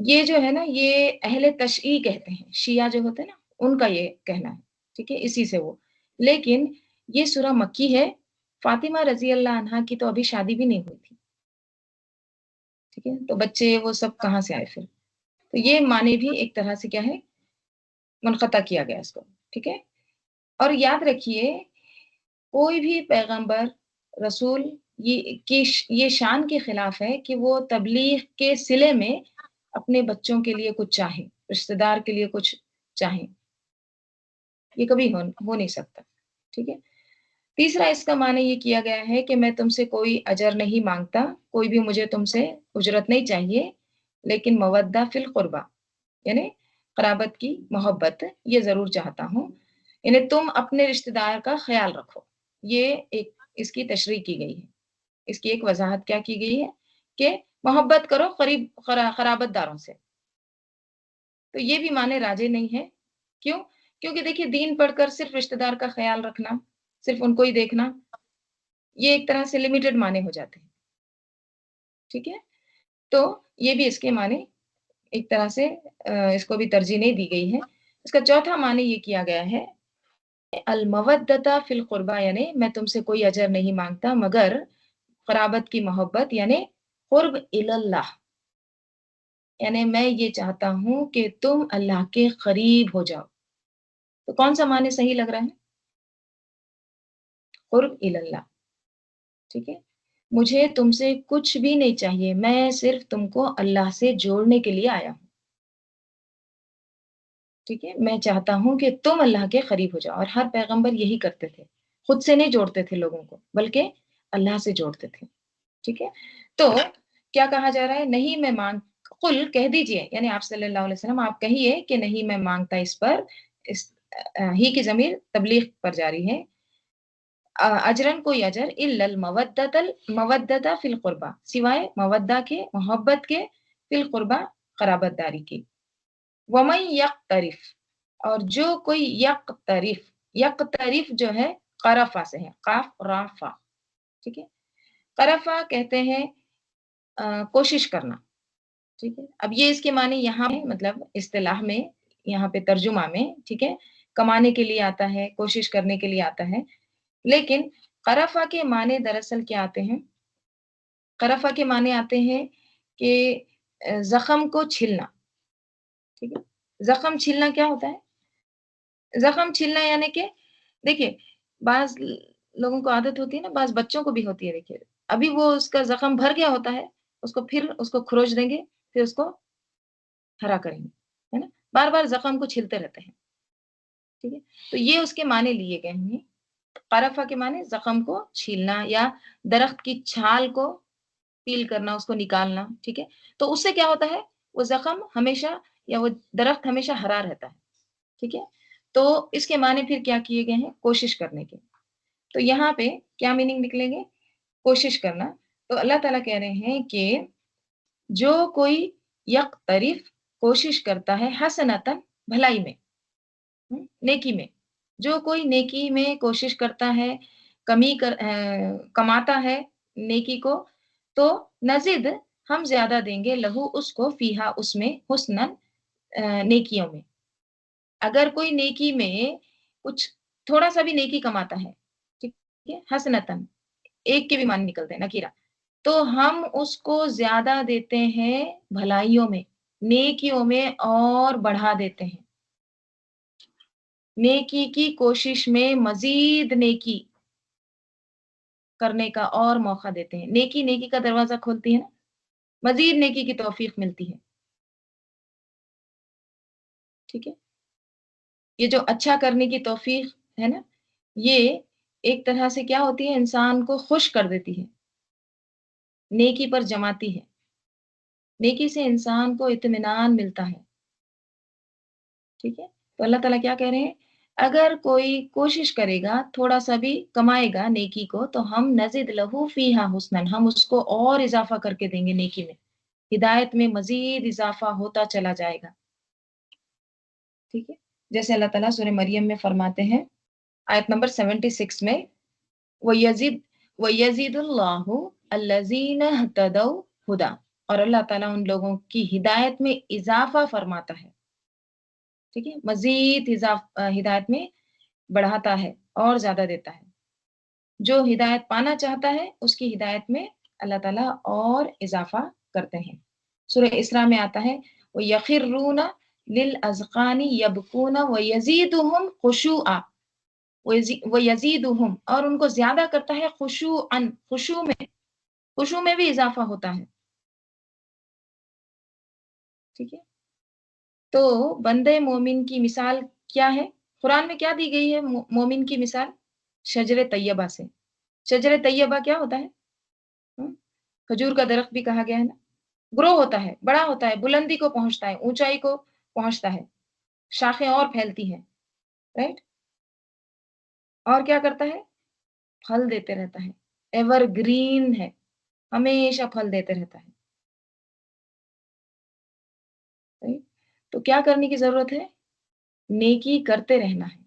یہ جو ہے نا یہ اہل تشیع کہتے ہیں، شیعہ جو ہوتے ہیں نا ان کا یہ کہنا ہے، ٹھیک ہے، اسی سے وہ، لیکن یہ سورہ مکی ہے، فاطمہ رضی اللہ عنہا کی تو ابھی شادی بھی نہیں ہوئی تھی، ٹھیک ہے، تو بچے وہ سب کہاں سے آئے پھر؟ تو یہ معنی بھی ایک طرح سے کیا ہے، منقطع کیا گیا اس کو، ٹھیک ہے، اور یاد رکھیے کوئی بھی پیغمبر رسول یہ شان کے خلاف ہے کہ وہ تبلیغ کے صلے میں اپنے بچوں کے لیے کچھ چاہیں، رشتہ دار کے لیے کچھ چاہیں، یہ کبھی ہو نہیں سکتا، ٹھیک ہے۔ تیسرا اس کا معنی یہ کیا گیا ہے کہ میں تم سے کوئی اجر نہیں مانگتا، کوئی بھی مجھے تم سے اجرت نہیں چاہیے، لیکن مودہ فی القربہ یعنی قرابت کی محبت یہ ضرور چاہتا ہوں، یعنی تم اپنے رشتہ دار کا خیال رکھو، یہ ایک اس کی تشریح کی گئی ہے، اس کی ایک وضاحت کیا کی گئی ہے کہ محبت کرو قرابت داروں سے، تو یہ بھی معنی راجے نہیں ہے، کیوں؟ کیونکہ دیکھیے دین پڑھ کر صرف رشتہ دار کا خیال رکھنا، صرف ان کو ہی دیکھنا، یہ ایک طرح سے لمیٹڈ معنی ہو جاتے ہیں، ٹھیک ہے، تو یہ بھی اس کے معنی ایک طرح سے اس کو بھی ترجیح نہیں دی گئی ہے۔ اس کا چوتھا معنی یہ کیا گیا ہے المودۃ فی القربہ، یعنی میں تم سے کوئی اجر نہیں مانگتا مگر قرابت کی محبت یعنی قرب اللہ، یعنی میں یہ چاہتا ہوں کہ تم اللہ کے قریب ہو جاؤ، تو کون سا معنی صحیح لگ رہا ہے؟ قرب اللہ، ٹھیک ہے، مجھے تم سے کچھ بھی نہیں چاہیے، میں صرف تم کو اللہ سے جوڑنے کے لیے آیا ہوں، ٹھیک ہے، میں چاہتا ہوں کہ تم اللہ کے قریب ہو جاؤ، اور ہر پیغمبر یہی کرتے تھے، خود سے نہیں جوڑتے تھے لوگوں کو بلکہ اللہ سے جوڑتے تھے، ٹھیک ہے، تو کیا کہا جا رہا ہے؟ نہیں میں مانگ قل کہہ دیجئے، یعنی آپ صلی اللہ علیہ وسلم آپ کہیے کہ نہیں میں مانگتا، اس پر اس ہی کی ضمیر تبلیغ پر جاری ہے، اجرن کوئی اجر الا المودۃ فی القربہ، سوائے مودہ کے محبت کے، فی القربہ قرابت داری کی، ومن یقترف، اور جو کوئی یقترف، یقترف جو ہے قرفہ سے ہے، قاف رافہ، ٹھیک ہے، قرفہ کہتے ہیں کوشش کرنا، ٹھیک ہے، اب یہ اس کے معنی یہاں مطلب اصطلاح میں یہاں پہ ترجمہ میں، ٹھیک ہے، کمانے کے لیے آتا ہے، کوشش کرنے کے لیے آتا ہے، لیکن قرفہ کے معنی دراصل کیا آتے ہیں؟ قرفہ کے معنی آتے ہیں کہ زخم کو چھلنا، ٹھیک ہے، زخم چھلنا کیا ہوتا ہے؟ زخم چھلنا یعنی کہ دیکھیے بعض لوگوں کو عادت ہوتی ہے نا، بعض بچوں کو بھی ہوتی ہے، دیکھیے ابھی وہ اس کا زخم بھر گیا ہوتا ہے، اس کو پھر اس کو کھروچ دیں گے، پھر اس کو ہرا کریں گے، ہے نا، بار بار زخم کو چھلتے رہتے ہیں، ٹھیک ہے، تو یہ اس کے معنی لیے گئے ہیں، قرفہ کے معنی زخم کو چھیلنا یا درخت کی چھال کو پیل کرنا، اس کو نکالنا، ٹھیک ہے، تو اس سے کیا ہوتا ہے؟ وہ زخم ہمیشہ یا وہ درخت ہمیشہ ہرا رہتا ہے، ٹھیک ہے، تو اس کے معنی پھر کیا کیے گئے ہیں؟ کوشش کرنے کے، تو یہاں پہ کیا میننگ نکلیں گے؟ کوشش کرنا، تو اللہ تعالیٰ کہہ رہے ہیں کہ جو کوئی یقترف کوشش کرتا ہے حسنتن بھلائی میں، نیکی میں، جو کوئی نیکی میں کوشش کرتا ہے، کماتا ہے نیکی کو، تو نزد ہم زیادہ دیں گے لہو اس کو فیہا اس میں حسنن نیکیوں میں، اگر کوئی نیکی میں کچھ تھوڑا سا بھی نیکی کماتا ہے، ٹھیک ہے، حسنتن ایک کے بھی معنی نکلتے ہیں نکیرہ، تو ہم اس کو زیادہ دیتے ہیں بھلائیوں میں، نیکیوں میں اور بڑھا دیتے ہیں، نیکی کی کوشش میں مزید نیکی کرنے کا اور موقع دیتے ہیں، نیکی نیکی کا دروازہ کھولتی ہے نا، مزید نیکی کی توفیق ملتی ہے، ٹھیک ہے، یہ جو اچھا کرنے کی توفیق ہے نا، یہ ایک طرح سے کیا ہوتی ہے؟ انسان کو خوش کر دیتی ہے، نیکی پر جماتی ہے، نیکی سے انسان کو اطمینان ملتا ہے، ٹھیک ہے، تو اللہ تعالیٰ کیا کہہ رہے ہیں؟ اگر کوئی کوشش کرے گا، تھوڑا سا بھی کمائے گا نیکی کو، تو ہم نزد لہو فیہا حسنن، ہم اس کو اور اضافہ کر کے دیں گے نیکی میں، ہدایت میں مزید اضافہ ہوتا چلا جائے گا، ٹھیک ہے، جیسے اللہ تعالیٰ سورہ مریم میں فرماتے ہیں آیت نمبر 76 میں، وَيَزِيدُ اللَّهُ الَّذِينَ اهْتَدَوْا هُدًى، اور اللہ تعالیٰ ان لوگوں کی ہدایت میں اضافہ فرماتا ہے، ٹھیک ہے، مزید ہدایت میں بڑھاتا ہے اور زیادہ دیتا ہے۔ جو ہدایت پانا چاہتا ہے اس کی ہدایت میں اللہ تعالیٰ اور اضافہ کرتے ہیں۔ سورہ اسراء میں آتا ہے وَيَخِرُّونَ لِلْأَذْقَانِ يَبْكُونَ وَيَزِيدُهُمْ خُشُوعًا، وَيَزِيدُهُمْ، اور ان کو زیادہ کرتا ہے خشوعاً، خشوع میں بھی اضافہ ہوتا ہے، ٹھیک ہے۔ تو بندے مومن کی مثال کیا ہے؟ قرآن میں کیا دی گئی ہے مومن کی مثال؟ شجر طیبہ سے۔ شجر طیبہ کیا ہوتا ہے؟ ہم؟ کھجور کا درخت بھی کہا گیا ہے نا، گرو ہوتا ہے، بڑا ہوتا ہے، بلندی کو پہنچتا ہے، اونچائی کو پہنچتا ہے، شاخیں اور پھیلتی ہیں، رائٹ؟ اور کیا کرتا ہے؟ پھل دیتے رہتا ہے، ایور گرین ہے، ہمیشہ پھل دیتے رہتا ہے، right؟ تو کیا کرنے کی ضرورت ہے؟ نیکی کرتے رہنا ہے۔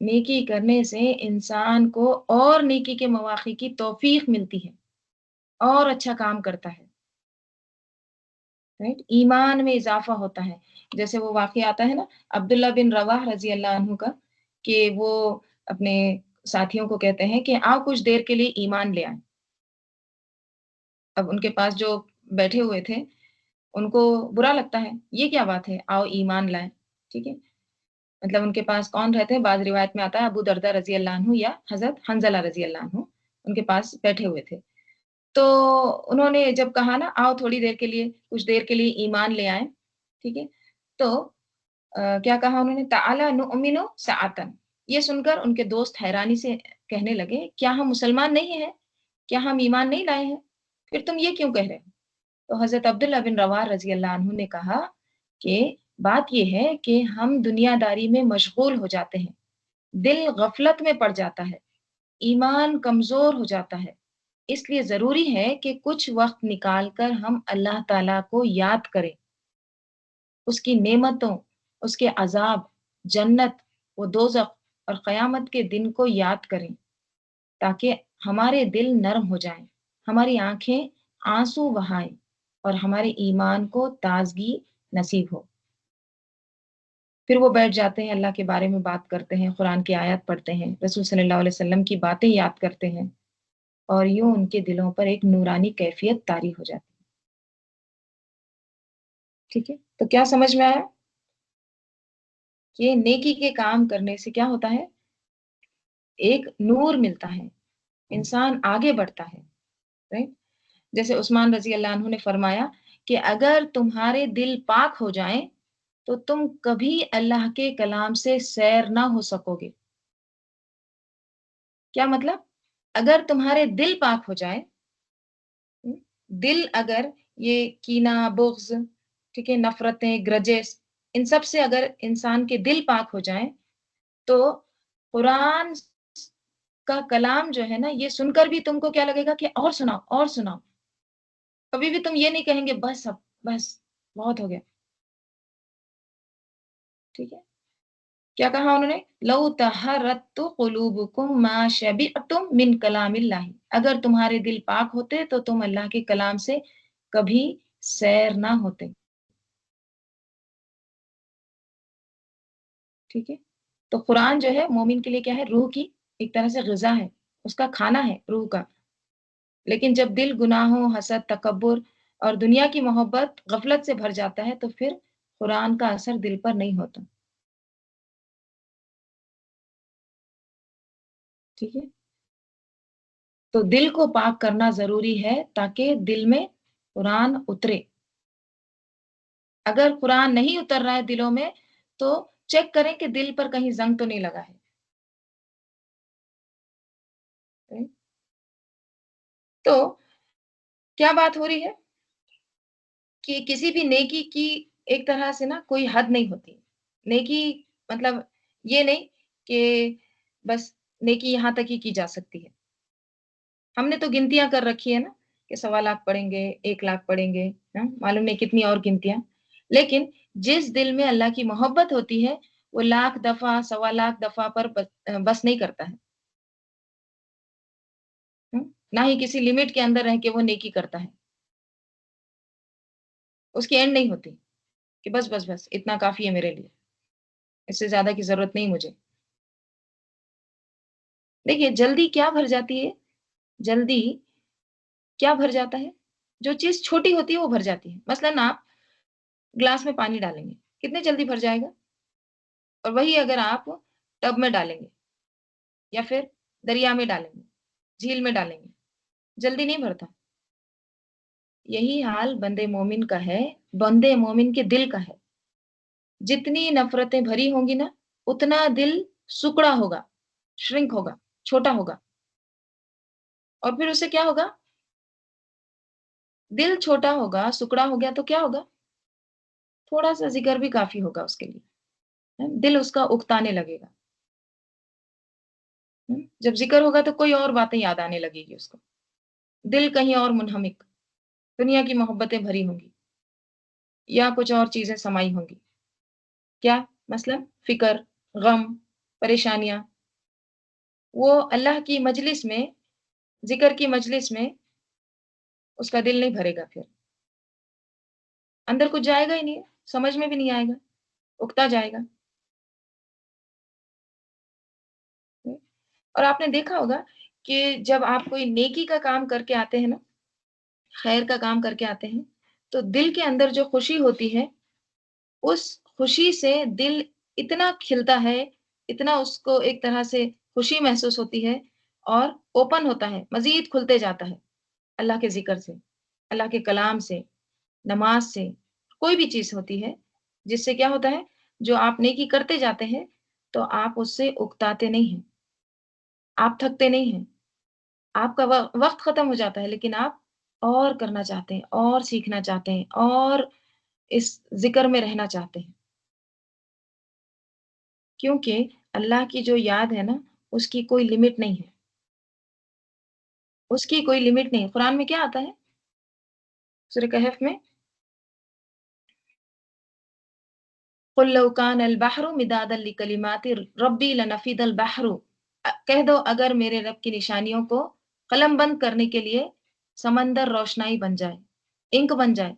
نیکی کرنے سے انسان کو اور نیکی کے مواقع کی توفیق ملتی ہے اور اچھا کام کرتا ہے، رائٹ؟ ایمان میں اضافہ ہوتا ہے۔ جیسے وہ واقعہ آتا ہے نا عبداللہ بن رواح رضی اللہ عنہ کا، کہ وہ اپنے ساتھیوں کو کہتے ہیں کہ آؤ کچھ دیر کے لیے ایمان لے آئیں۔ اب ان کے پاس جو بیٹھے ہوئے تھے ان کو برا لگتا ہے، یہ کیا بات ہے آؤ ایمان لائیں، ٹھیک ہے۔ مطلب ان کے پاس کون رہتے ہیں؟ بعض روایت میں آتا ہے ابو دردہ رضی اللہ عنہ یا حضرت حنزلہ رضی اللہ عنہ ان کے پاس بیٹھے ہوئے تھے۔ تو انہوں نے جب کہا نا آؤ تھوڑی دیر کے لیے، کچھ دیر کے لیے ایمان لے آئیں، ٹھیک ہے، تو کیا کہا انہوں نے؟ تعالی نؤمن ساعتن۔ یہ سن کر ان کے دوست حیرانی سے کہنے لگے کیا ہم مسلمان نہیں ہیں؟ کیا ہم ایمان نہیں لائے ہیں؟ پھر تم یہ کیوں کہہ رہے ہو؟ تو حضرت عبداللہ بن رواح رضی اللہ عنہ نے کہا کہ بات یہ ہے کہ ہم دنیا داری میں مشغول ہو جاتے ہیں، دل غفلت میں پڑ جاتا ہے، ایمان کمزور ہو جاتا ہے، اس لیے ضروری ہے کہ کچھ وقت نکال کر ہم اللہ تعالیٰ کو یاد کریں، اس کی نعمتوں، اس کے عذاب، جنت و دوزخ اور قیامت کے دن کو یاد کریں تاکہ ہمارے دل نرم ہو جائیں، ہماری آنکھیں آنسو بہائیں اور ہمارے ایمان کو تازگی نصیب ہو۔ پھر وہ بیٹھ جاتے ہیں، اللہ کے بارے میں بات کرتے ہیں، قرآن کی آیات پڑھتے ہیں، رسول صلی اللہ علیہ وسلم کی باتیں یاد کرتے ہیں، اور یوں ان کے دلوں پر ایک نورانی کیفیت طاری ہو جاتی ہے، ٹھیک ہے۔ تو کیا سمجھ میں آیا کہ نیکی کے کام کرنے سے کیا ہوتا ہے؟ ایک نور ملتا ہے، انسان آگے بڑھتا ہے، رائٹ؟ جیسے عثمان رضی اللہ عنہ نے فرمایا کہ اگر تمہارے دل پاک ہو جائیں تو تم کبھی اللہ کے کلام سے سیر نہ ہو سکو گے۔ کیا مطلب؟ اگر تمہارے دل پاک ہو جائے، دل اگر یہ کینہ، بغض، ٹھیک ہے، نفرتیں، گرجز، ان سب سے اگر انسان کے دل پاک ہو جائیں تو قرآن کا کلام جو ہے نا یہ سن کر بھی تم کو کیا لگے گا کہ اور سناؤ اور سناؤ، کبھی بھی تم یہ نہیں کہیں گے بس اب، بس بہت ہو گیا، ٹھیک ہے۔ کیا کہا انہوں نے؟ لو طہرت قلوبکم ما شبعتم من کلام اللہ، اگر تمہارے دل پاک ہوتے تو تم اللہ کے کلام سے کبھی سیر نہ ہوتے، ٹھیک ہے۔ تو قرآن جو ہے مومن کے لیے کیا ہے؟ روح کی ایک طرح سے غذا ہے، اس کا کھانا ہے روح کا۔ لیکن جب دل گناہوں، حسد، تکبر اور دنیا کی محبت، غفلت سے بھر جاتا ہے تو پھر قرآن کا اثر دل پر نہیں ہوتا، ٹھیک ہے۔ تو دل کو پاک کرنا ضروری ہے تاکہ دل میں قرآن اترے۔ اگر قرآن نہیں اتر رہا ہے دلوں میں تو چیک کریں کہ دل پر کہیں زنگ تو نہیں لگا ہے۔ تو کیا بات ہو رہی ہے کہ کسی بھی نیکی کی ایک طرح سے نا کوئی حد نہیں ہوتی۔ نیکی مطلب یہ نہیں کہ بس نیکی یہاں تک ہی کی جا سکتی ہے۔ ہم نے تو گنتیاں کر رکھی ہے نا کہ 1.25 لاکھ پڑھیں گے، 1 لاکھ پڑھیں گے، ہاں، معلوم نہیں کتنی اور گنتیاں۔ لیکن جس دل میں اللہ کی محبت ہوتی ہے وہ 1,00,000 دفعہ، 1.25 لاکھ دفعہ پر بس نہیں کرتا ہے، ہاں، نہ ہی کسی لمٹ کے اندر رہ کے وہ نیکی کرتا ہے۔ اس کی اینڈ نہیں ہوتی کہ بس بس بس اتنا کافی ہے میرے لیے، اس سے زیادہ کی ضرورت نہیں مجھے۔ دیکھیے جلدی کیا بھر جاتی ہے؟ جلدی کیا بھر جاتا ہے؟ جو چیز چھوٹی ہوتی ہے وہ بھر جاتی ہے۔ مثلاً آپ گلاس میں پانی ڈالیں گے، کتنے جلدی بھر جائے گا؟ اور وہی اگر آپ ٹب میں ڈالیں گے یا پھر دریا میں ڈالیں گے، جھیل میں ڈالیں گے، جلدی نہیں بھرتا۔ یہی حال بندے مومن کا ہے، بندے مومن کے دل کا ہے۔ جتنی نفرتیں بھری ہوں گی نا، اتنا دل سکڑا ہوگا، شرنک ہوگا، چھوٹا ہوگا، اور پھر اس سے کیا ہوگا؟ دل چھوٹا ہوگا، سکڑا ہو گیا تو کیا ہوگا؟ تھوڑا سا ذکر بھی کافی ہوگا اس کے لیے، دل اس کا اکتانے لگے گا۔ جب ذکر ہوگا تو کوئی اور باتیں یاد آنے لگے گی اس کو، دل کہیں اور منہمک، دنیا کی محبتیں بھری ہوں گی یا کچھ اور چیزیں سمائی ہوں گی۔ کیا؟ مثلاً فکر، غم، پریشانیاں، وہ اللہ کی مجلس میں، ذکر کی مجلس میں اس کا دل نہیں بھرے گا پھر، اندر کچھ جائے گا ہی نہیں، سمجھ میں بھی نہیں آئے گا، اکتا جائے گا۔ اور آپ نے دیکھا ہوگا کہ جب آپ کوئی نیکی کا کام کر کے آتے ہیں نا، خیر کا کام کر کے آتے ہیں، تو دل کے اندر جو خوشی ہوتی ہے، اس خوشی سے دل اتنا کھلتا ہے، اتنا اس کو ایک طرح سے خوشی محسوس ہوتی ہے اور اوپن ہوتا ہے، مزید کھلتے جاتا ہے اللہ کے ذکر سے، اللہ کے کلام سے، نماز سے، کوئی بھی چیز ہوتی ہے، جس سے کیا ہوتا ہے، جو آپ نیکی کرتے جاتے ہیں، تو آپ اس سے اکتاتے نہیں ہیں، آپ تھکتے نہیں ہیں، آپ کا وقت ختم ہو جاتا ہے، لیکن آپ اور کرنا چاہتے ہیں، اور سیکھنا چاہتے ہیں، اور اس ذکر میں رہنا چاہتے ہیں، کیونکہ اللہ کی جو یاد ہے نا، اس کی کوئی لمٹ نہیں ہے، اس کی کوئی لمٹ نہیں ہے۔ قرآن میں کیا آتا ہے؟ سورہ کہف میں قُل لَوْ كَانَ الْبَحْرُ مِدَادًا لِكَلِمَاتِ رَبِّي لَنَفِدَ الْبَحْرُ، کہہ دو اگر میرے رب کی نشانیوں کو قلم بند کرنے کے لیے سمندر روشنائی بن جائے، انک بن جائے،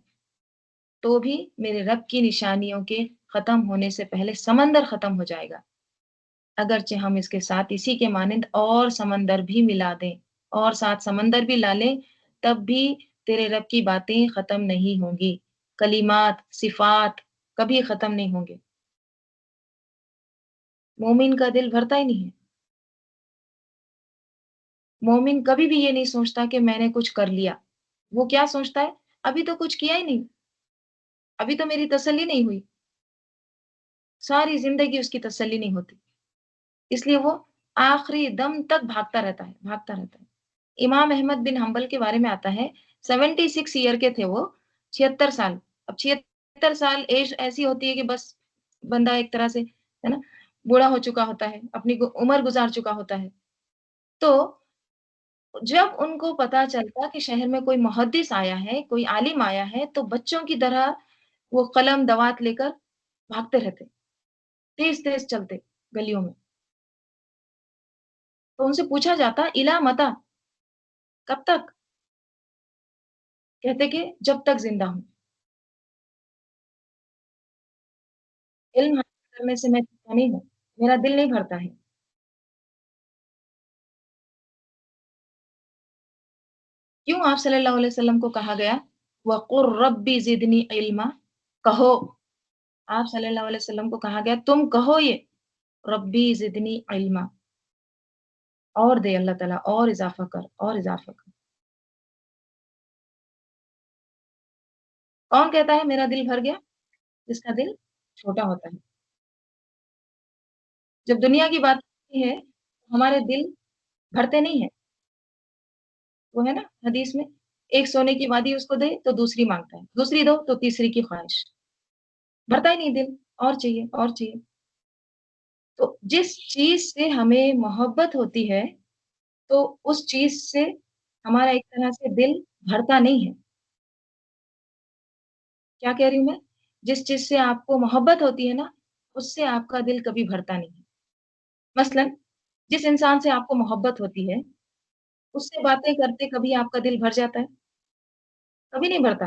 تو بھی میرے رب کی نشانیوں کے ختم ہونے سے پہلے سمندر ختم ہو جائے گا، اگرچہ ہم اس کے ساتھ اسی کے مانند اور سمندر بھی ملا دیں اور ساتھ سمندر بھی لا لیں، تب بھی تیرے رب کی باتیں ختم نہیں ہوں گی، کلمات، صفات کبھی ختم نہیں ہوں گے۔ مومن کا دل بھرتا ہی نہیں ہے۔ مومن کبھی بھی یہ نہیں سوچتا کہ میں نے کچھ کر لیا۔ وہ کیا سوچتا ہے؟ ابھی تو کچھ کیا ہی نہیں، ابھی تو میری تسلی نہیں ہوئی، ساری زندگی اس کی تسلی نہیں ہوتی، اس لیے وہ آخری دم تک بھاگتا رہتا ہے، بھاگتا رہتا ہے۔ امام احمد بن حنبل کے بارے میں آتا ہے، 76 ایئر کے تھے وہ، 76 سال۔ اب 76 سال ایج ایسی ہوتی ہے کہ بس بندہ ایک طرح سے ہے نا بوڑھا ہو چکا ہوتا ہے، اپنی عمر گزار چکا ہوتا ہے۔ تو جب ان کو پتا چلتا کہ شہر میں کوئی محدث آیا ہے، کوئی عالم آیا ہے، تو بچوں کی طرح وہ قلم دوات لے کر بھاگتے رہتے، تیز-تیز چلتے گلیوں میں۔ تو ان سے پوچھا جاتا اِلیٰ متی؟ کب تک؟ کہتے کہ جب تک زندہ ہوں۔ علم حاصل کرنے سے میں تھکتا نہیں ہوں، میرا دل نہیں بھرتا ہے۔ کیوں آپ صلی اللہ علیہ وسلم کو کہا گیا وَقُل رَبِّ زِدْنِی عِلْمًا، کہو، آپ صلی اللہ علیہ وسلم کو کہا گیا تم کہو یہ ربی زدنی علما، اور دے اللہ تعالیٰ اور اضافہ کر اور اضافہ کر۔ کون کہتا ہے میرا دل بھر گیا؟ جس کا دل چھوٹا ہوتا ہے۔ جب دنیا کی بات ہوتی ہے ہمارے دل بھرتے نہیں ہیں، وہ ہے نا حدیث میں ایک سونے کی وادی اس کو دے تو دوسری مانگتا ہے، دوسری دو تو تیسری کی خواہش، بھرتا ہی نہیں دل، اور چاہیے اور چاہیے۔ تو جس چیز سے ہمیں محبت ہوتی ہے تو اس چیز سے ہمارا ایک طرح سے دل بھرتا نہیں ہے۔ کیا کہہ رہی ہوں میں؟ جس چیز سے آپ کو محبت ہوتی ہے نا، اس سے آپ کا دل کبھی بھرتا نہیں ہے۔ مثلاً جس انسان سے آپ کو محبت ہوتی ہے، اس سے باتیں کرتے کبھی آپ کا دل بھر جاتا ہے؟ کبھی نہیں بھرتا۔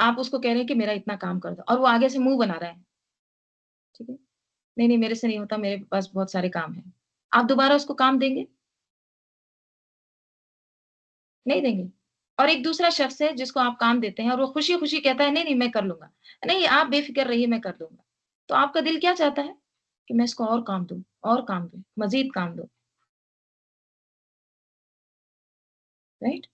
آپ اس کو کہہ رہے ہیں کہ میرا اتنا کام کر دو اور وہ آگے سے منہ بنا رہا ہے، ٹھیک ہے؟ نہیں، نہیں میرے سے نہیں ہوتا، میرے پاس بہت سارے کام ہیں۔ آپ دوبارہ اس کو کام دیں گے؟ نہیں دیں گے۔ اور ایک دوسرا شخص ہے جس کو آپ کام دیتے ہیں اور وہ خوشی-خوشی کہتا ہے نہیں، نہیں میں کر لوں گا۔ نہیں آپ بے فکر رہیے میں کر دوں گا۔ تو آپ کا دل کیا چاہتا ہے؟ کہ میں اس کو اور کام دوں، اور کام دوں، مزید کام دوں، رائٹ؟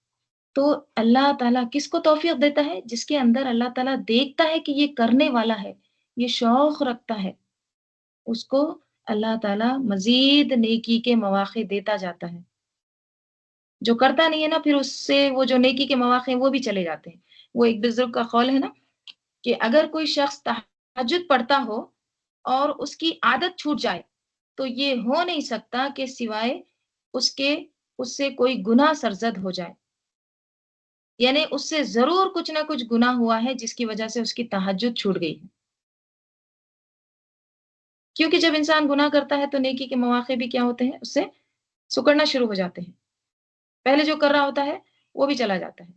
تو اللہ تعالیٰ کس کو توفیق دیتا ہے؟ جس کے اندر اللہ تعالیٰ دیکھتا ہے کہ یہ کرنے والا ہے، یہ شوق رکھتا ہے، اس کو اللہ تعالیٰ مزید نیکی کے مواقع دیتا جاتا ہے۔ جو کرتا نہیں ہے نا پھر اس سے وہ جو نیکی کے مواقع ہیں وہ بھی چلے جاتے ہیں۔ وہ ایک بزرگ کا قول ہے نا کہ اگر کوئی شخص تہجد پڑھتا ہو اور اس کی عادت چھوٹ جائے تو یہ ہو نہیں سکتا کہ سوائے اس کے اس سے کوئی گناہ سرزد ہو جائے، یعنی اس سے ضرور کچھ نہ کچھ گناہ ہوا ہے جس کی وجہ سے اس کی تہجد چھوٹ گئی ہے، کیونکہ جب انسان گناہ کرتا ہے تو نیکی کے مواقع بھی کیا ہوتے ہیں اس سے سکڑنا شروع ہو جاتے ہیں، پہلے جو کر رہا ہوتا ہے وہ بھی چلا جاتا ہے۔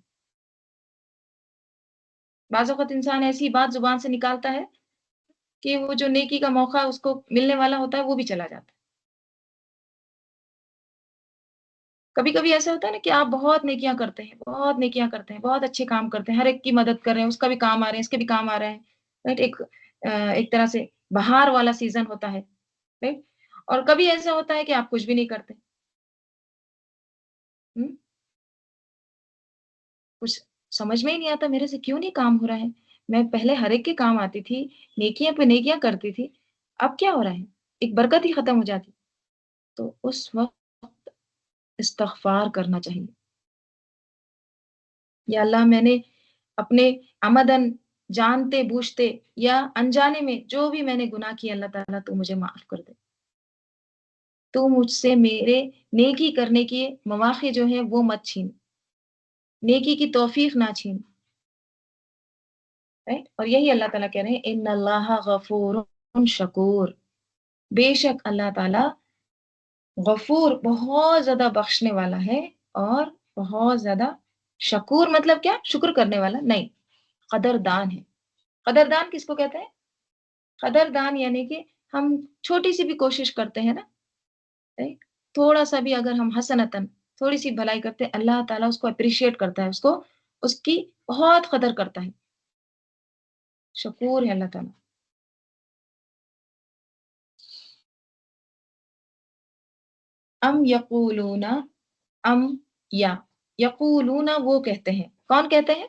بعض اوقات انسان ایسی بات زبان سے نکالتا ہے کہ وہ جو نیکی کا موقع اس کو ملنے والا ہوتا ہے وہ بھی چلا جاتا ہے۔ کبھی-کبھی ایسا ہوتا ہے نا کہ آپ بہت نیکیاں کرتے ہیں، بہت نیکیاں کرتے ہیں، بہت اچھے کام کرتے ہیں، ہر ایک کی مدد کر رہے ہیں، اس کا بھی کام آ رہے ہیں، اس کے بھی کام آ رہے ہیں، رائٹ؟ ایک طرح سے بہار والا سیزن ہوتا ہے، رائٹ؟ اور کبھی ایسا ہوتا ہے کہ آپ کچھ بھی نہیں کرتے، ہوں، کچھ سمجھ میں ہی نہیں آتا میرے سے کیوں نہیں کام ہو رہا ہے؟ میں پہلے ہر ایک کے کام آتی تھی، نیکیاں پہ نیکیاں کرتی تھی، اب کیا ہو رہا ہے؟ ایک برکت ہی ختم ہو جاتی، تو اس وقت استغفار کرنا چاہیے، یا اللہ میں نے اپنے عمدن جانتے بوجھتے یا انجانے میں جو بھی میں نے گناہ کیا اللہ تعالیٰ تو مجھے معاف کر دے، تو مجھ سے میرے نیکی کرنے کے مواقع جو ہیں وہ مت چھین، نیکی کی توفیق نہ چھین، رائٹ؟ اور یہی اللہ تعالیٰ کہہ رہے ہیں ان اللہ غفور شکور، بے شک اللہ تعالیٰ غفور بہت زیادہ بخشنے والا ہے اور بہت زیادہ شکور مطلب کیا؟ شکر کرنے والا نہیں، قدردان ہے۔ قدردان کس کو کہتے ہیں؟ قدردان یعنی کہ ہم چھوٹی سی بھی کوشش کرتے ہیں نا، رائٹ؟ تھوڑا سا بھی اگر ہم حسنتاً تھوڑی سی بھلائی کرتے ہیں اللہ تعالیٰ اس کو اپریشیٹ کرتا ہے، اس کو اس کی بہت قدر کرتا ہے، شکور ہے اللہ تعالیٰ۔ ام یقولون، ام یا یقولون وہ کہتے ہیں، کون کہتے ہیں؟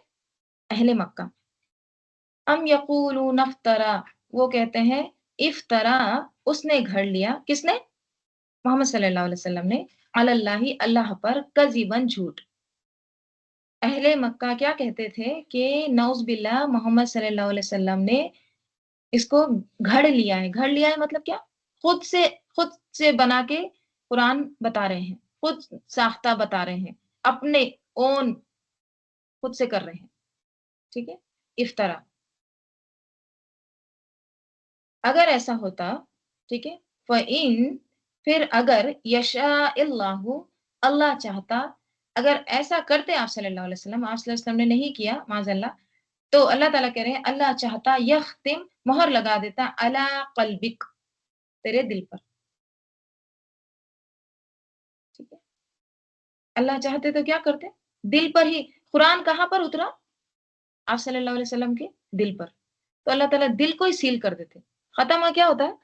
اہل مکہ۔ ام یقولون افطرا وہ کہتے ہیں افطرا اس نے گھڑ لیا، کس نے؟ محمد صلی اللہ علیہ وسلم نے، علی اللہ اللہ پر کذباً جھوٹ۔ اہل مکہ کیا کہتے تھے کہ نعوذ باللہ محمد صلی اللہ علیہ وسلم نے اس کو گھڑ لیا ہے، گھڑ لیا ہے مطلب کیا؟ خود سے خود سے بنا کے قرآن بتا رہے ہیں، خود ساختہ بتا رہے ہیں، اپنے اون خود سے کر رہے ہیں، ٹھیک ہے؟ افطرا، اگر ایسا ہوتا، ٹھیک ہے، فَإِن پھر اگر یشاء اللہ اللہ چاہتا، اگر ایسا کرتے آپ صلی اللہ علیہ وسلم، آپ صلی اللہ علیہ وسلم نے نہیں کیا معاذ اللہ، تو اللہ تعالیٰ کہہ رہے ہیں اللہ چاہتا یختم مہر لگا دیتا علی قلبک تیرے دل پر، ٹھیک ہے؟ اللہ چاہتے تو کیا کرتے؟ دل پر ہی، قرآن کہاں پر اترا؟ آپ صلی اللہ علیہ وسلم کے دل پر، تو اللہ تعالیٰ دل کو ہی سیل کر دیتے۔ ختمہ کیا ہوتا ہے؟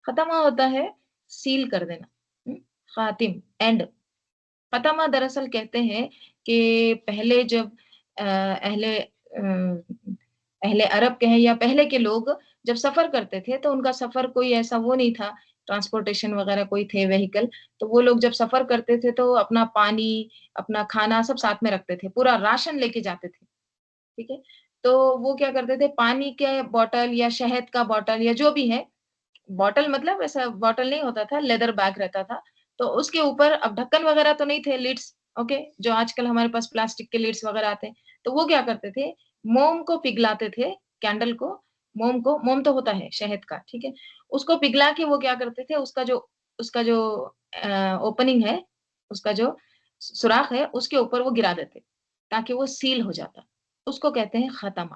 ختمہ ہوتا ہے سیل کر دینا، خاتم، اینڈ۔ ختمہ دراصل کہتے ہیں کہ پہلے جب اہل اہل عرب کہیں یا پہلے کے لوگ جب سفر کرتے تھے تو ان کا سفر کوئی ایسا وہ نہیں تھا، ٹرانسپورٹیشن وغیرہ کوئی تھے وہیکل، تو وہ لوگ جب سفر کرتے تھے تو اپنا پانی، اپنا کھانا سب ساتھ میں رکھتے تھے، پورا راشن لے کے جاتے تھے، ٹھیک ہے؟ تو وہ کیا کرتے تھے پانی کے بوٹل یا شہد کا بوٹل یا جو بھی ہے، بوٹل مطلب ایسا بوٹل نہیں ہوتا تھا، لیدر بیگ رہتا تھا، تو اس کے اوپر اب ڈھکن وغیرہ تو نہیں تھے، لیڈس، اوکے، جو آج کل ہمارے پاس پلاسٹک کے لیڈس وغیرہ آتے ہیں، تو وہ کیا کرتے تھے موم کو پگھلاتے تھے، کینڈل کو، موم تو ہوتا ہے شہد کا، ٹھیک ہے، اس کو پگھلا کے وہ کیا کرتے تھے اس کا جو اوپننگ ہے، اس کا جو سوراخ ہے اس کے اوپر وہ گرا دیتے تاکہ وہ سیل ہو جاتا، اس کو کہتے ہیں ختمہ،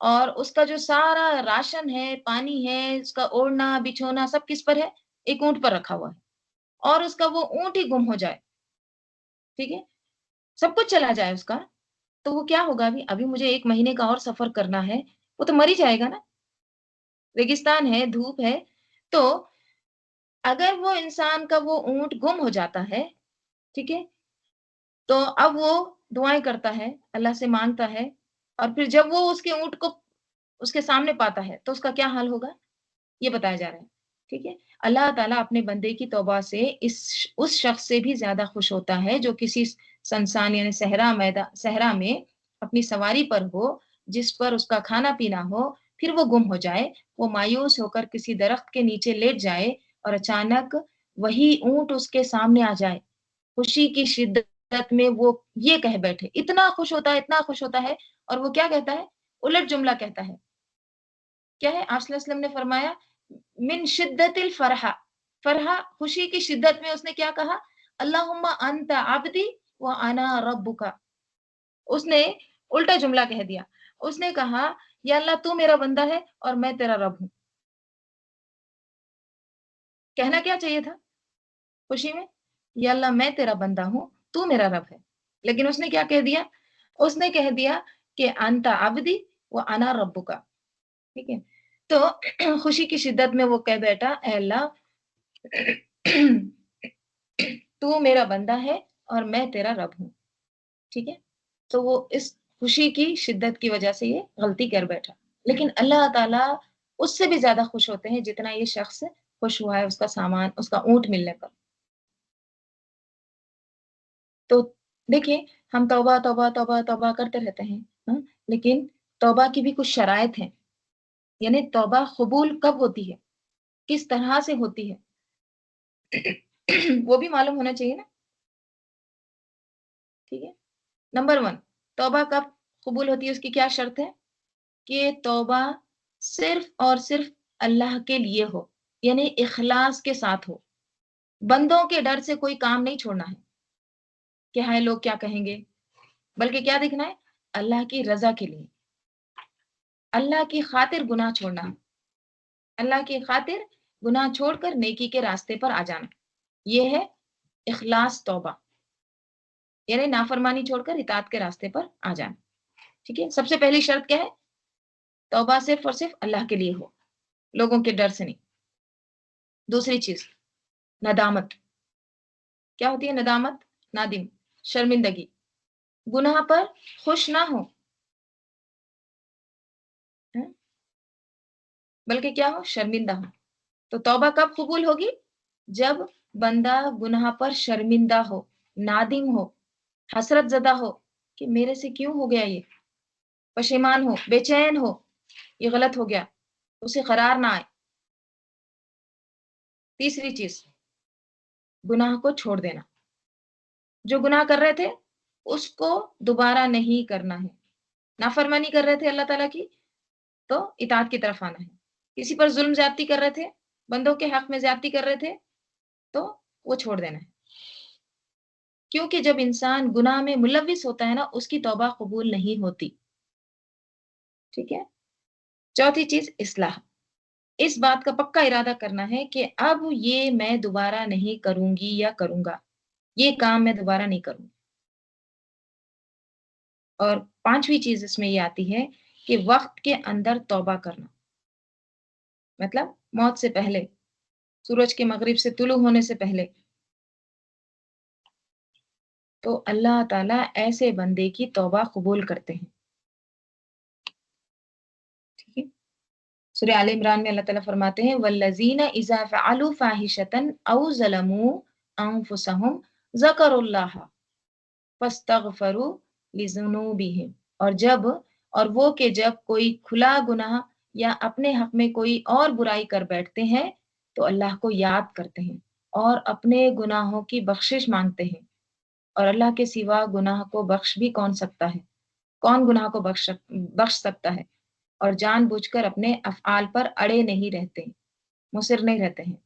اور اس کا جو سارا راشن ہے، پانی ہے، اس کا اوڑھنا بچھونا سب کس پر ہے؟ ایک اونٹ پر رکھا ہوا ہے، اور اس کا وہ اونٹ ہی گم ہو جائے، ٹھیک ہے، سب کچھ چلا جائے اس کا، تو وہ کیا ہوگا؟ ابھی ابھی مجھے 1 مہینے کا اور سفر کرنا ہے، وہ تو مر ہی جائے گا نا، ریگستان ہے، دھوپ ہے، تو اگر وہ انسان کا وہ اونٹ گم ہو جاتا ہے، ٹھیک ہے، تو اب وہ دعائیں کرتا ہے، اللہ سے مانگتا ہے، اور پھر جب وہ اس کے اونٹ کو اس کے سامنے پاتا ہے تو اس کا کیا حال ہوگا؟ یہ بتایا جا رہا ہے، ٹھیک ہے۔ اللہ تعالیٰ اپنے بندے کی توبہ سے اس شخص سے بھی زیادہ خوش ہوتا ہے جو کسی سنسان یعنی صحرا میں اپنی سواری پر ہو، جس پر اس کا کھانا پینا ہو، پھر وہ گم ہو جائے، وہ مایوس ہو کر کسی درخت کے نیچے لیٹ جائے اور اچانک وہی اونٹ اس کے سامنے آ جائے، خوشی کی شدت میں وہ یہ کہہ بیٹھے، اتنا خوش ہوتا ہے، اتنا خوش ہوتا ہے، اور وہ کیا کہتا ہے؟ الٹ جملہ کہتا ہے، کیا ہے؟ آپ صلی اللہ علیہ وسلم نے فرمایا من شدت الفرح، فرح خوشی کی شدت میں اس نے کیا کہا؟ اللہم انت عبدی وانا ربک، اس نے الٹا جملہ کہہ دیا، اس نے کہا یا اللہ تو میرا بندہ ہے اور میں تیرا رب ہوں۔ کہنا کیا چاہیے تھا خوشی میں؟ یا اللہ میں تیرا بندہ ہوں، تو میرا رب ہے، لیکن اس نے کیا کہہ دیا؟ اس نے کہہ دیا کہ انت عبدی وانا ربک، ٹھیک ہے، تو خوشی کی شدت میں وہ کہہ بیٹھا اے اللہ تو میرا بندہ ہے اور میں تیرا رب ہوں، ٹھیک ہے، تو وہ اس خوشی کی شدت کی وجہ سے یہ غلطی کر بیٹھا، لیکن اللہ تعالیٰ اس سے بھی زیادہ خوش ہوتے ہیں جتنا یہ شخص خوش ہوا ہے اس کا سامان، اس کا اونٹ ملنے پر۔ تو دیکھیے، ہم توبہ توبہ توبہ توبہ کرتے رہتے ہیں، ہاں، لیکن توبہ کی بھی کچھ شرائط ہیں، یعنی توبہ قبول کب ہوتی ہے، کس طرح سے ہوتی ہے، وہ بھی معلوم ہونا چاہیے نا، ٹھیک ہے۔ نمبر 1، توبہ کب قبول ہوتی ہے، اس کی کیا شرط ہے؟ کہ توبہ صرف اور صرف اللہ کے لیے ہو، یعنی اخلاص کے ساتھ ہو، بندوں کے ڈر سے کوئی کام نہیں چھوڑنا ہے کہ ہائے لوگ کیا کہیں گے، بلکہ کیا دیکھنا ہے؟ اللہ کی رضا کے لیے، اللہ کی خاطر گناہ چھوڑنا، اللہ کی خاطر گناہ چھوڑ کر نیکی کے راستے پر آ جانا، یہ ہے اخلاص توبہ، یعنی نافرمانی چھوڑ کر اطاعت کے راستے پر آ جانا، ٹھیک ہے۔ سب سے پہلی شرط کیا ہے؟ توبہ صرف اور صرف اللہ کے لیے ہو، لوگوں کے ڈر سے نہیں۔ دوسری چیز ندامت، کیا ہوتی ہے ندامت؟ نادم، شرمندگی، گناہ پر خوش نہ ہو، ہاں، بلکہ کیا ہو؟ شرمندہ ہو۔ تو توبہ کب قبول ہوگی؟ جب بندہ گناہ پر شرمندہ ہو، نادم ہو، حسرت زدہ ہو کہ میرے سے کیوں ہو گیا یہ، پشیمان ہو، بے چین ہو، یہ غلط ہو گیا، اسے قرار نہ آئے۔ تیسری چیز گناہ کو چھوڑ دینا، جو گناہ کر رہے تھے اس کو دوبارہ نہیں کرنا ہے، نافرمانی کر رہے تھے اللہ تعالیٰ کی تو اطاعت کی طرف آنا ہے، کسی پر ظلم زیادتی کر رہے تھے، بندوں کے حق میں زیادتی کر رہے تھے تو وہ چھوڑ دینا ہے، کیونکہ جب انسان گناہ میں ملوث ہوتا ہے نا اس کی توبہ قبول نہیں ہوتی، ٹھیک ہے۔ چوتھی چیز اصلاح، اس بات کا پکا ارادہ کرنا ہے کہ اب یہ میں دوبارہ نہیں کروں گی یا کروں گا، یہ کام میں دوبارہ نہیں کروں۔ اور پانچویں چیز اس میں یہ آتی ہے کہ وقت کے اندر توبہ کرنا، مطلب موت سے پہلے، سورج کے مغرب سے طلوع ہونے سے پہلے، تو اللہ تعالیٰ ایسے بندے کی توبہ قبول کرتے ہیں، ٹھیک ہے۔ سورہ آل عمران میں اللہ تعالیٰ فرماتے ہیں والذین اذا فعلوا فاحشۃ او ظلموا انفسهم ذکروا اللہ فاستغفروا لذنوبہم، اور وہ کہ جب کوئی کھلا گناہ یا اپنے حق میں کوئی اور برائی کر بیٹھتے ہیں تو اللہ کو یاد کرتے ہیں اور اپنے گناہوں کی بخشش مانگتے ہیں، اور اللہ کے سوا گناہ کو بخش بھی کون سکتا ہے، کون گناہ کو بخش سکتا ہے، اور جان بوجھ کر اپنے افعال پر اڑے نہیں رہتے، مصر نہیں رہتے ہیں،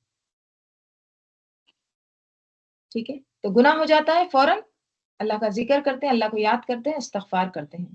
ٹھیک ہے۔ تو گناہ ہو جاتا ہے فوراً اللہ کا ذکر کرتے ہیں، اللہ کو یاد کرتے ہیں، استغفار کرتے ہیں،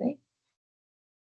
right?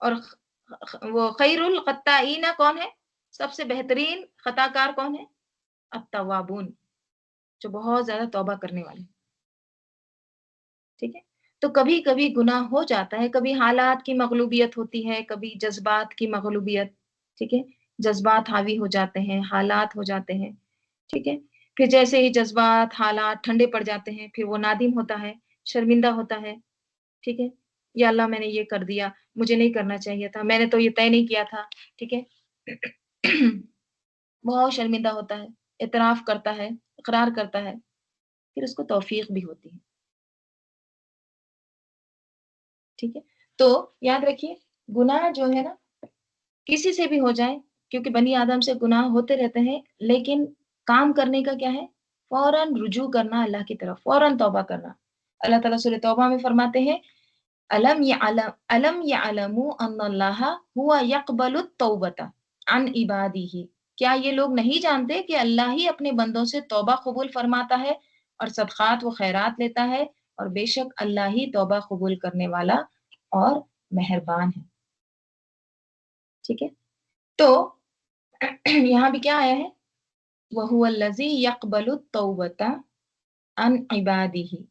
اور وہ خیر القطائین کون ہے؟ سب سے بہترین خطا کار کون ہے؟ التوابون، جو بہت زیادہ توبہ کرنے والے ہیں، ٹھیک ہے؟ تو کبھی کبھی گناہ ہو جاتا ہے، کبھی حالات کی مغلوبیت ہوتی ہے، کبھی جذبات کی مغلوبیت، ٹھیک ہے؟ جذبات حاوی ہو جاتے ہیں، حالات ہو جاتے ہیں، ٹھیک ہے؟ پھر جیسے ہی جذبات، حالات ٹھنڈے پڑ جاتے ہیں، پھر وہ نادم ہوتا ہے، شرمندہ ہوتا ہے، ٹھیک ہے؟ یا اللہ میں نے یہ کر دیا، مجھے نہیں کرنا چاہیے تھا، میں نے تو یہ طے نہیں کیا تھا، ٹھیک ہے؟ بہت شرمندہ ہوتا ہے، اعتراف کرتا ہے، اقرار کرتا ہے، پھر اس کو توفیق بھی ہوتی ہے، ٹھیک ہے؟ تو یاد رکھیے گناہ جو ہے نا کسی سے بھی ہو جائے، کیونکہ بنی آدم سے گناہ ہوتے رہتے ہیں، لیکن کام کرنے کا کیا ہے؟ فوراً رجوع کرنا اللہ کی طرف، فوراً توبہ کرنا۔ اللہ تعالیٰ سورہ توبہ میں فرماتے ہیں الم یعلموا ان اللہ ہوا یقبل التوبۃ عن عبادہ، کیا یہ لوگ نہیں جانتے کہ اللہ ہی اپنے بندوں سے توبہ قبول فرماتا ہے اور صدقات و خیرات لیتا ہے، اور بے شک اللہ ہی توبہ قبول کرنے والا اور مہربان ہے، ٹھیک ہے؟ تو یہاں بھی کیا آیا ہے؟ وَهُوَ الَّذِي يَقْبَلُ التَّوْبَةَ عَنْ عِبَادِهِ،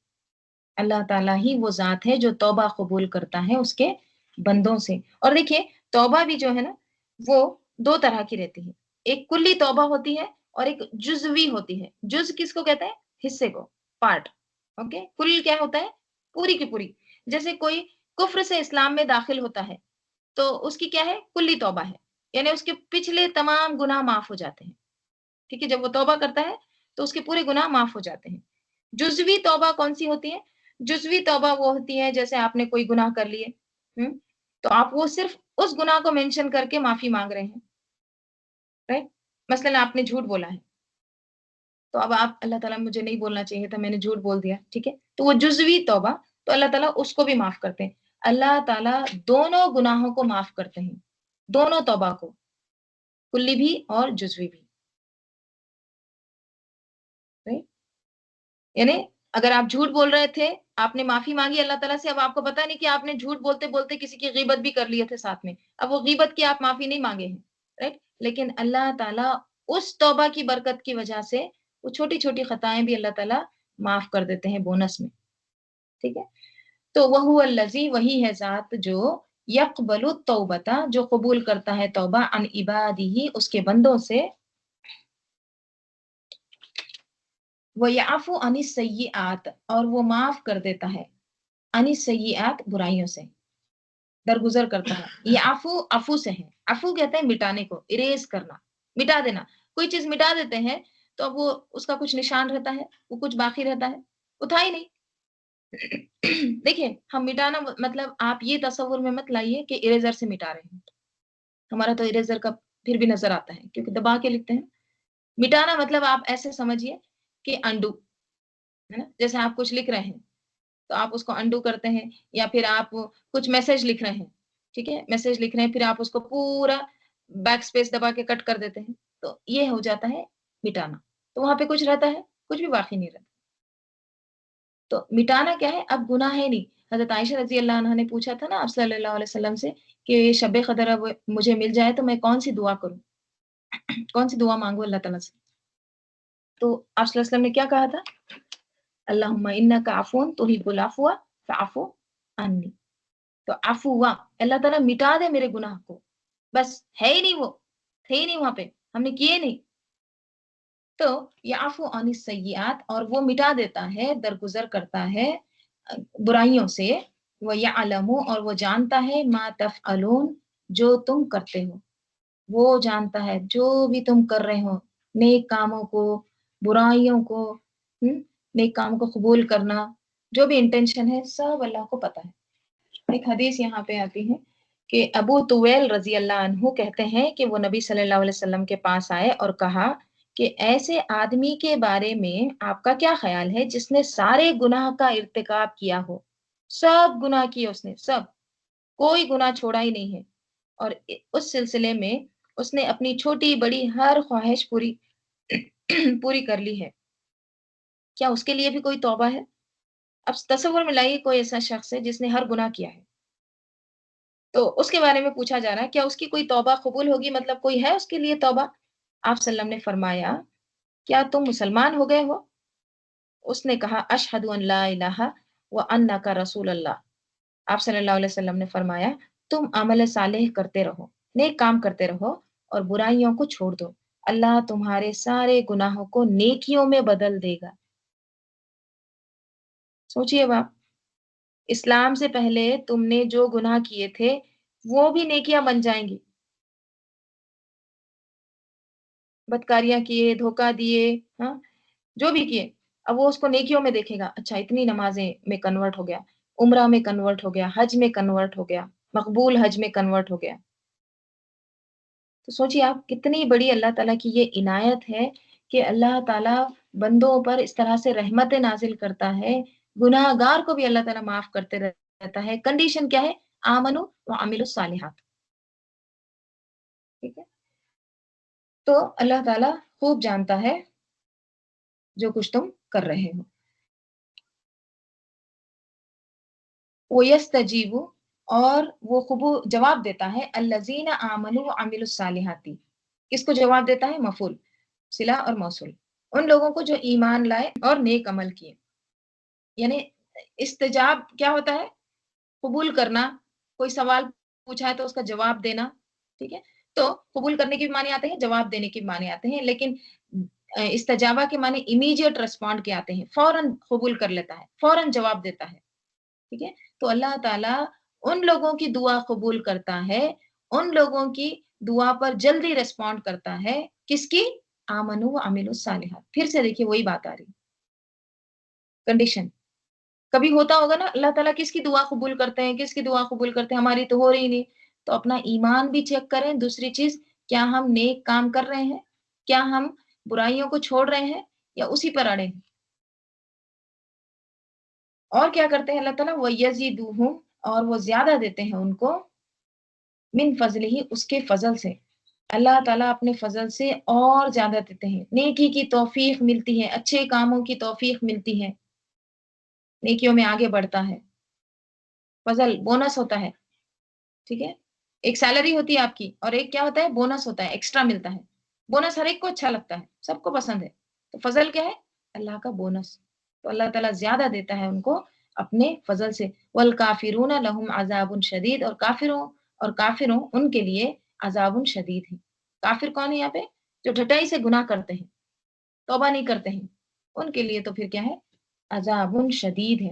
اللہ تعالیٰ ہی وہ ذات ہے جو توبہ قبول کرتا ہے اس کے بندوں سے۔ اور دیکھیے توبہ بھی جو ہے نا وہ دو طرح کی رہتی ہے، ایک کلی توبہ ہوتی ہے اور ایک جزوی ہوتی ہے۔ جز کس کو کہتے ہیں؟ حصے کو، پارٹ، اوکے؟ کل کیا ہوتا ہے؟ پوری کی پوری۔ جیسے کوئی کفر سے اسلام میں داخل ہوتا ہے تو اس کی کیا ہے؟ کلی توبہ ہے، یعنی اس کے پچھلے تمام گناہ معاف ہو جاتے ہیں، ٹھیک ہے؟ جب وہ توبہ کرتا ہے تو اس کے پورے گناہ معاف ہو جاتے ہیں۔ جزوی توبہ کون سی ہوتی ہے؟ جزوی توبہ وہ ہوتی ہے جیسے آپ نے کوئی گناہ کر لیے، تو آپ وہ صرف اس گناہ کو مینشن کر کے معافی مانگ رہے ہیں، رائٹ؟ مثلا آپ نے جھوٹ بولا ہے تو اب آپ اللہ تعالیٰ مجھے نہیں بولنا چاہیے تھا، میں نے جھوٹ بول دیا، ٹھیک ہے؟ تو وہ جزوی توبہ، تو اللہ تعالیٰ اس کو بھی معاف کرتے ہیں۔ اللہ تعالیٰ دونوں گناہوں کو معاف کرتے ہیں، دونوں توبہ کو، کلی بھی اور جزوی بھی، right؟ یعنی اگر آپ جھوٹ بول رہے تھے، آپ نے معافی مانگی اللہ تعالیٰ سے، اب آپ کو پتا نہیں کہ آپ نے جھوٹ بولتے بولتے کسی کی غیبت بھی کر لیے تھے ساتھ میں، اب وہ غیبت کی آپ معافی نہیں مانگے ہیں، رائٹ؟ لیکن اللہ تعالیٰ اس توبہ کی برکت کی وجہ سے وہ چھوٹی چھوٹی خطائیں بھی اللہ تعالیٰ معاف کر دیتے ہیں بونس میں، ٹھیک ہے؟ تو وہ الذی، وہی ہے ذات جو یقبل التوبۃ، جو قبول کرتا ہے توبہ، عن عبادہ، اس کے بندوں سے، وَيَعْفُو عَنِ السَّيِّئَاتِ، اور وہ معاف کر دیتا ہے، عَنِ السَّيِّئَاتِ، برائیوں سے درگزر کرتا ہے۔ یہ عفو سے ہے، عفو کہتے ہیں مٹانے کو، اریز کرنا، مٹا دینا۔ کوئی چیز مٹا دیتے ہیں تو اب وہ اس کا کچھ نشان رہتا ہے، وہ کچھ باقی رہتا ہے، وہ تھا ہی نہیں۔ دیکھیے ہم مٹانا مطلب آپ یہ تصور میں مت لائیے کہ اریزر سے مٹا رہے ہیں، ہمارا تو اریزر کا پھر بھی نظر آتا ہے کیونکہ دبا کے لکھتے ہیں۔ مٹانا مطلب آپ ایسے سمجھیے کہ انڈو، ہے نا؟ جیسے آپ کچھ لکھ رہے ہیں تو آپ اس کو انڈو کرتے ہیں، یا پھر آپ کچھ میسج لکھ رہے ہیں، ٹھیک ہے؟ میسج لکھ رہے ہیں، پھر آپ اس کو پورا بیک اسپیس دبا کے کٹ کر دیتے ہیں، تو یہ ہو جاتا ہے مٹانا۔ تو وہاں پہ کچھ رہتا ہے، کچھ بھی باقی نہیں رہتا۔ تو مٹانا کیا ہے؟ اب گناہ ہے نہیں۔ حضرت عائشہ رضی اللہ عنہا نے پوچھا تھا نا آپ صلی اللہ علیہ وسلم سے کہ شب قدر اب مجھے مل جائے تو میں کون سی دعا کروں، کون سی دعا مانگوں اللہ تعالیٰ سے؟ تو آپ صلی اللہ علیہ وسلم نے کیا کہا تھا؟ اللہم انک عفو تحب العفو فاعف عنی۔ تو عفو ہوا، اللہ تعالیٰ مٹا دے میرے گناہ کو، بس ہے ہی نہیں، وہ تھے ہی نہیں وہاں پہ، ہم نے کیے نہیں۔ تو یعفو عن السیئات، اور وہ مٹا دیتا ہے، درگزر کرتا ہے برائیوں سے، وہ یعلم، اور وہ جانتا ہے ما تفعلون، جو تم کرتے ہو، وہ جانتا ہے جو بھی تم کر رہے ہو، نیک کاموں کو، برائیوں کو، نیک کاموں کو قبول کرنا، جو بھی انٹینشن ہے سب اللہ کو پتا ہے۔ ایک حدیث یہاں پہ آتی ہے کہ ابو طویل رضی اللہ عنہ کہتے ہیں کہ وہ نبی صلی اللہ علیہ وسلم کے پاس آئے اور کہا کہ ایسے آدمی کے بارے میں آپ کا کیا خیال ہے جس نے سارے گناہ کا ارتکاب کیا ہو، سب گناہ کیے اس نے، سب، کوئی گناہ چھوڑا ہی نہیں ہے، اور اس سلسلے میں اس نے اپنی چھوٹی بڑی ہر خواہش پوری کر لی ہے، کیا اس کے لیے بھی کوئی توبہ ہے؟ اب تصور میں لائیے کوئی ایسا شخص ہے جس نے ہر گناہ کیا ہے، تو اس کے بارے میں پوچھا جا رہا ہے کیا اس کی کوئی توبہ قبول ہوگی، مطلب کوئی ہے اس کے لیے توبہ؟ آپ صلی اللہ علیہ وسلم نے فرمایا کیا تم مسلمان ہو گئے ہو؟ اس نے کہا اشہد ان لا الہ وانک رسول اللہ۔ آپ صلی اللہ علیہ وسلم نے فرمایا تم عمل صالح کرتے رہو، نیک کام کرتے رہو اور برائیوں کو چھوڑ دو، اللہ تمہارے سارے گناہوں کو نیکیوں میں بدل دے گا۔ سوچئے باپ، اسلام سے پہلے تم نے جو گناہ کیے تھے وہ بھی نیکیاں بن جائیں گی۔ بدکاریاں کیے، دھوکہ دیے، ہاں جو بھی کیے، اب وہ اس کو نیکیوں میں دیکھے گا، اچھا اتنی نمازیں میں کنورٹ ہو گیا، عمرہ میں کنورٹ ہو گیا، حج میں کنورٹ ہو گیا، مقبول حج میں کنورٹ ہو گیا۔ تو سوچیے آپ کتنی بڑی اللہ تعالیٰ کی یہ عنایت ہے کہ اللہ تعالیٰ بندوں پر اس طرح سے رحمت نازل کرتا ہے، گناہ گار کو بھی اللہ تعالیٰ معاف کرتے رہتا ہے۔ کنڈیشن کیا ہے؟ آمنو وعملوا الصالحات، ٹھیک ہے؟ تو اللہ تعالیٰ خوب جانتا ہے جو کچھ تم کر رہے ہو۔ وَيَسْتَجِيبُ، اور وہ جواب دیتا ہے الَّذِينَ آمَنُوا وَعَمِلُوا الصَّالِحَاتِ، کس کو جواب دیتا ہے؟ مفعول، صلہ اور موصول، ان لوگوں کو جو ایمان لائے اور نیک عمل کیے۔ یعنی استجاب کیا ہوتا ہے؟ قبول کرنا، کوئی سوال پوچھا ہے تو اس کا جواب دینا، ٹھیک ہے؟ تو قبول کرنے کے بھی معنی آتے ہیں، جواب دینے کے بھی معنی آتے ہیں، لیکن استجابہ کے معنی امیڈیٹ رسپونڈ کے آتے ہیں، فوراً قبول کر لیتا ہے، فوراً جواب دیتا ہے، ٹھیک ہے؟ تو اللہ تعالیٰ ان لوگوں کی دعا قبول کرتا ہے، ان لوگوں کی دعا پر جلدی ریسپونڈ کرتا ہے، کس کی؟ آمنو وعملوا الصالحات۔ پھر سے دیکھیے وہی بات آ رہی، کنڈیشن کبھی ہوتا ہوگا نا، اللہ تعالیٰ کس کی دعا قبول کرتے ہیں، کس کی دعا قبول کرتے ہیں، ہماری تو ہو رہی نہیں، تو اپنا ایمان بھی چیک کریں۔ دوسری چیز، کیا ہم نیک کام کر رہے ہیں، کیا ہم برائیوں کو چھوڑ رہے ہیں یا اسی پر اڑے ہیں؟ اور کیا کرتے ہیں اللہ تعالیٰ؟ وَيَزِيدُهُمْ، اور وہ زیادہ دیتے ہیں ان کو، من فضلہ، اس کے فضل سے۔ اللہ تعالیٰ اپنے فضل سے اور زیادہ دیتے ہیں، نیکی کی توفیق ملتی ہے، اچھے کاموں کی توفیق ملتی ہے، نیکیوں میں آگے بڑھتا ہے۔ فضل بونس ہوتا ہے، ٹھیک ہے؟ ایک سیلری ہوتی ہے آپ کی، اور ایک کیا ہوتا ہے؟ بونس ہوتا ہے، ایکسٹرا ملتا ہے۔ بونس ہر ایک کو اچھا لگتا ہے، سب کو پسند ہے، تو فضل کیا ہے؟ اللہ کا بونس۔ تو اللہ تعالیٰ زیادہ دیتا ہے ان کو اپنے فضل سے۔ والکافرون لہم عذاب شدید، اور کافروں ان کے لیے عذاب شدید ہے۔ کافر کون ہے یہاں پہ؟ جو ڈھٹائی سے گناہ کرتے ہیں، توبہ نہیں کرتے ہیں، ان کے لیے تو پھر کیا ہے؟ عذاب شدید ہے،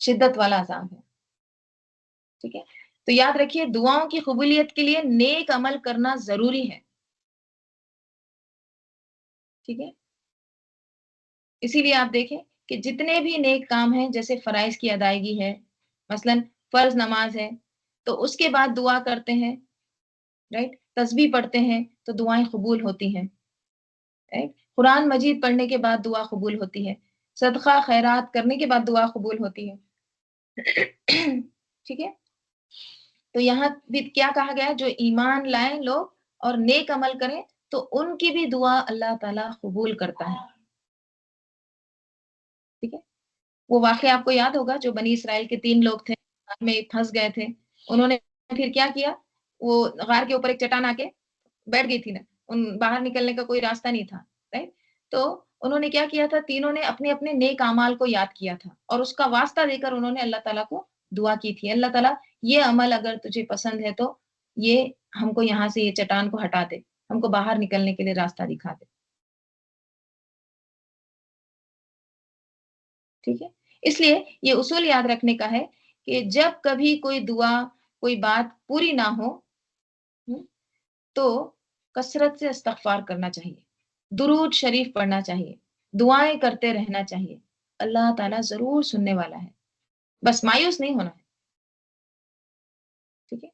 شدت والا عذاب ہے، ٹھیک ہے؟ تو یاد رکھیے دعاؤں کی قبولیت کے لیے نیک عمل کرنا ضروری ہے، ٹھیک ہے؟ اسی لیے آپ دیکھیں کہ جتنے بھی نیک کام ہیں، جیسے فرائض کی ادائیگی ہے، مثلا فرض نماز ہے تو اس کے بعد دعا کرتے ہیں، رائٹ؟ تسبیح پڑھتے ہیں تو دعائیں قبول ہوتی ہیں، رائٹ؟ قرآن مجید پڑھنے کے بعد دعا قبول ہوتی ہے، صدقہ خیرات کرنے کے بعد دعا قبول ہوتی ہے، ٹھیک ہے؟ تو یہاں بھی کیا کہا گیا ہے؟ جو ایمان لائیں لوگ اور نیک عمل کریں تو ان کی بھی دعا اللہ تعالیٰ قبول کرتا ہے، ٹھیک ہے؟ وہ واقعہ آپ کو یاد ہوگا جو بنی اسرائیل کے 3 لوگ تھے، غار میں پھنس گئے تھے، انہوں نے پھر کیا کیا؟ وہ غار کے اوپر ایک چٹان آ کے بیٹھ گئی تھی نا، ان باہر نکلنے کا کوئی راستہ نہیں تھا، رائٹ؟ تو انہوں نے کیا کیا تھا؟ تینوں نے اپنے اپنے نیک اعمال کو یاد کیا تھا اور اس کا واسطہ دے کر انہوں نے اللہ تعالیٰ کو دعا کی تھی، اللہ تعالیٰ یہ عمل اگر تجھے پسند ہے تو یہ ہم کو یہاں سے یہ چٹان کو ہٹا دے، ہم کو باہر نکلنے کے لیے راستہ دکھا دے، ٹھیک ہے؟ اس لیے یہ اصول یاد رکھنے کا ہے کہ جب کبھی کوئی دعا، کوئی بات پوری نہ ہو، تو کثرت سے استغفار کرنا چاہیے، درود شریف پڑھنا چاہیے، دعائیں کرتے رہنا چاہیے، اللہ تعالیٰ ضرور سننے والا ہے، بس مایوس نہیں ہونا ہے، ٹھیک ہے؟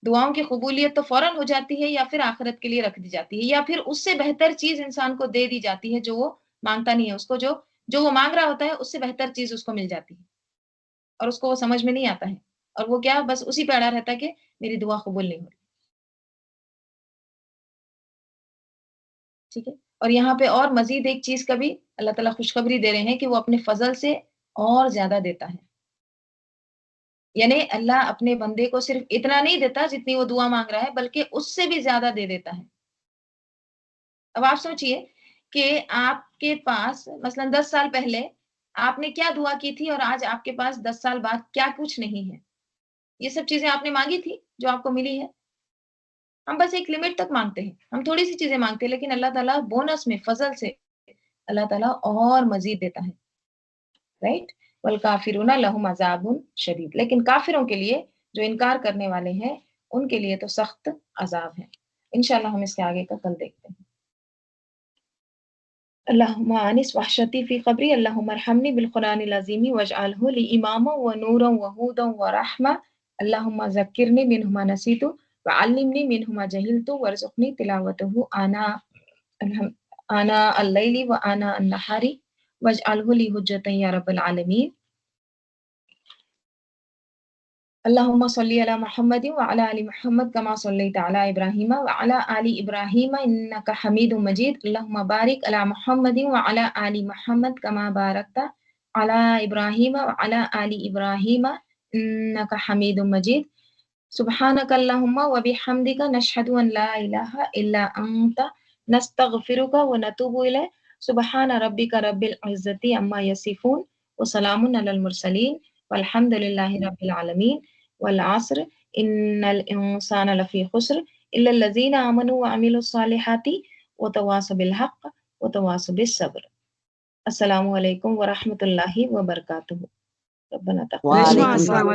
دعاؤں کی قبولیت تو فوراً ہو جاتی ہے یا پھر آخرت کے لیے رکھ دی جاتی ہے، یا پھر اس سے بہتر چیز انسان کو دے دی جاتی ہے جو وہ مانگتا نہیں ہے، اس کو جو وہ مانگ رہا ہوتا ہے اس سے بہتر چیز اس کو مل جاتی ہے اور اس کو وہ سمجھ میں نہیں آتا ہے، اور وہ کیا بس اسی پہ اڑا رہتا ہے کہ میری دعا قبول نہیں ہو رہی، ٹھیک ہے؟ اور یہاں پہ اور مزید ایک چیز کا بھی اللہ تعالیٰ خوشخبری دے رہے ہیں کہ وہ اپنے فضل سے اور زیادہ دیتا ہے، یعنی اللہ اپنے بندے کو صرف اتنا نہیں دیتا جتنی وہ دعا مانگ رہا ہے، بلکہ اس سے بھی زیادہ دے دیتا ہے۔ اب آپ سوچئے کہ آپ کے پاس مثلا 10 سال پہلے آپ نے کیا دعا کی تھی اور آج آپ کے پاس 10 سال بعد کیا کچھ نہیں ہے۔ یہ سب چیزیں آپ نے مانگی تھی جو آپ کو ملی ہے۔ ہم بس ایک لمٹ تک مانگتے ہیں، ہم تھوڑی سی چیزیں مانگتے ہیں، لیکن اللہ تعالیٰ بونس میں فضل سے اللہ تعالیٰ اور مزید دیتا ہے، رائٹ؟ والکافرون لہم عذاب شدید، لیکن کافروں کے لیے جو انکار کرنے والے ہیں ان کے لیے تو سخت عذاب ہے۔ انشاءاللہ ہم اس کے آگے کا کل دیکھتے ہیں۔ اللہم آنس وحشتی فی قبری، اللہم ارحمنی بالقرآن العظیم واجعلہ لی اماما ونورا وہودا ورحمہ، اللہم ذکرنی منہ ما نسیت وعلمنی منہ ما جہلت وارزقنی تلاوتہ آناء اللیل وآناء النہار واجعلہ لی حجتا یا رب العالمین۔ اللہم صلی علی محمد وعلی آل محمد کما صلیت علی ابراہیم وعلی آل ابراہیم انک حمید مجید، اللہم بارک علی محمد وعلی آل محمد کما بارکت علی ابراہیم وعلی آل ابراہیم انک حمید مجید، سبحانک اللہم وبحمدک نشہد ان لا الہ الا انت نستغفرک ونتوب الیک، سبحان ربک رب العزت عما یصفون وسلام علی المرسلین والحمد للہ رب العالمین۔ والعصر ان الانسان لفی خسر الا الذین آمنوا وعملوا الصالحات وتواصوا بالحق وتواصوا بالصبر۔ السلام علیکم ورحمۃ اللہ وبرکاتہ۔ ربنا تقبل وعلیکم منا السلام۔